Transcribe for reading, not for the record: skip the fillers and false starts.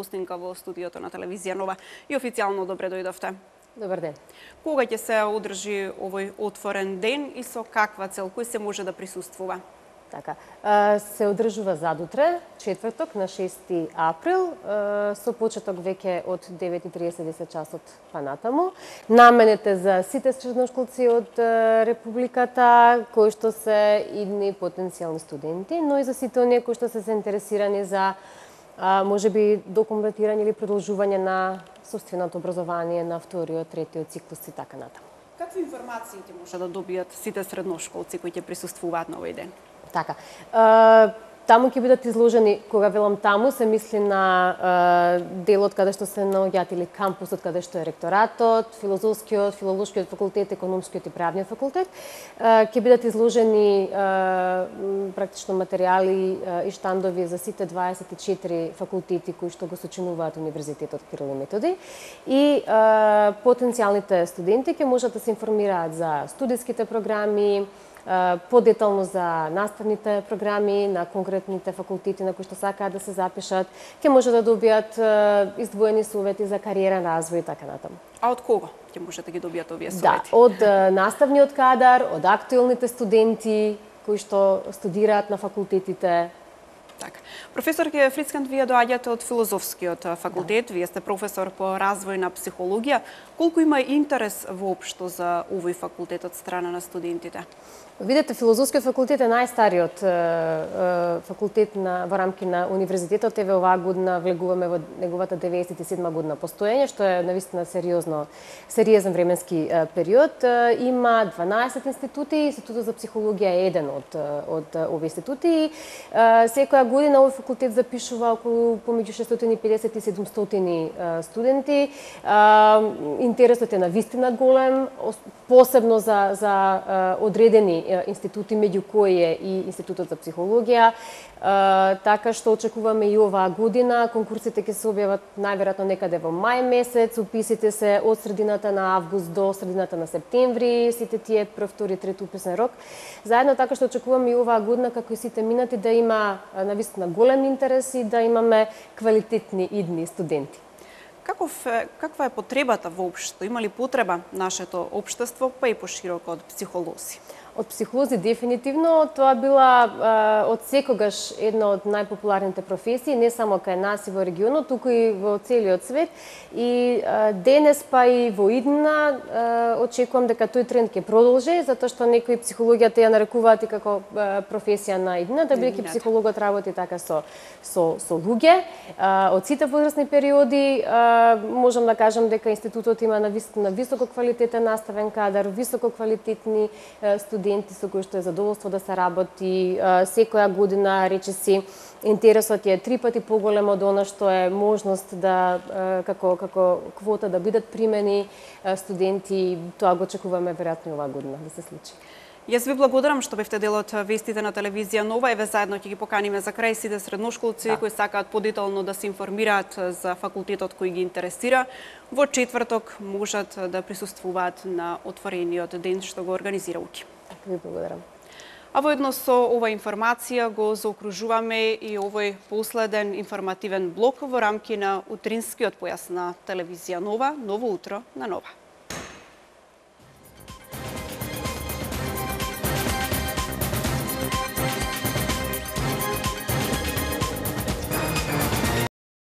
гостинка во студиото на телевизија Нова и официјално добре дојдовте. Добар ден. Кога ќе се одржи овој отворен ден и со каква цел, кој се може да присуствува? Така, се одржува задутре, четврток на 6 април, со почеток веќе од 9:30 часот па натаму. Наменете за сите средношколци од Републиката, кои што се идни потенцијални студенти, но и за сите оние кои што се заинтересирани за можеби документирање или продолжување на собственото образование на вториот, третиот циклус и така натаму. Какви информации ќе може да добијат сите средношколци кои ќе присуствуваат на овој ден? Така. Таму ќе бидат изложени, кога велам таму, се мисли на делот каде што се наоѓаат или кампусот каде што е ректоратот, филолошкиот факултет, економскиот и правниот факултет. Ќе бидат изложени практично материјали и штандови за сите 24 факултети кои што го сочинуваат Универзитетот Кирил и Методи. И потенцијалните студенти ќе можат да се информираат за студиските програми, подетално за наставните програми на конкретните факултети на кои што сакаат да се запишат, ќе може да добијат издвоени совети за кариерен развој и така натаму. А од кого ќе може да ги добијат овие совети? Да, од наставниот кадар, од актуелните студенти кои што студираат на факултетите. Така. Професор Фрицканд, вие доаѓате од филозофскиот факултет, вие сте професор по развојна психологија. Колку има интерес воопшто за овој факултет од страна на студентите? Видете, филозофскиот факултет е најстариот факултет во рамки на универзитетот. Еве оваа година влегуваме во неговата 97 година постоење, што е навистина сериозен временски период. Има 12 институти, Институтот за психологија е еден од овие институти. Секоја година овој факултет запишува околу помеѓу 650 и 700 студенти. Интересот е навистина голем, посебно за одредени институти, меѓу кои е и Институтот за психологија, така што очекуваме и оваа година. Конкурсите ќе се објават најверојатно некаде во мај месец, уписите се од средината на август до средината на септември, сите тие прв, втори, трети уписен рок. Заедно така што очекуваме и оваа година, како и сите минати, да има навистина голем интерес и да имаме квалитетни идни студенти. Каква е потребата воопшто? Има ли потреба нашето општество, па и пошироко од психолози? Од психолози дефинитивно, тоа била од секогаш една од најпопуларните професии, не само кај нас и во регионот, туку и во целиот свет. И денес па и во иднина очекувам дека тој тренд ќе продолжи, затоа што некои психологијата ја нарекуваат и како професија на иднината, бидејќи психологот работи така со луѓе. Од сите возрастни периоди можам да кажам дека институтот има на високо квалитетен наставен кадар, високо квалитетни студенти со кои што е задоволство да се работи. Секоја година, речиси, интересот е 3 пати поголем од она што е можност да како квота да бидат примени студенти. Тоа го очекуваме веројатно оваа година да се случи. Јас ви благодарам што бевте дел од вестите на телевизија Нова. Еве заедно ќе ги поканиме за крај сите средношколци кои сакаат подетално да се информираат за факултетот кој ги интересира. Во четврток можат да присуствуваат на отворениот ден што го организира УКИ. Ви благодарам. А воедно со ова информација го заокружуваме и овој последен информативен блок во рамки на утринскиот појас на телевизија Нова. Ново утро на Нова.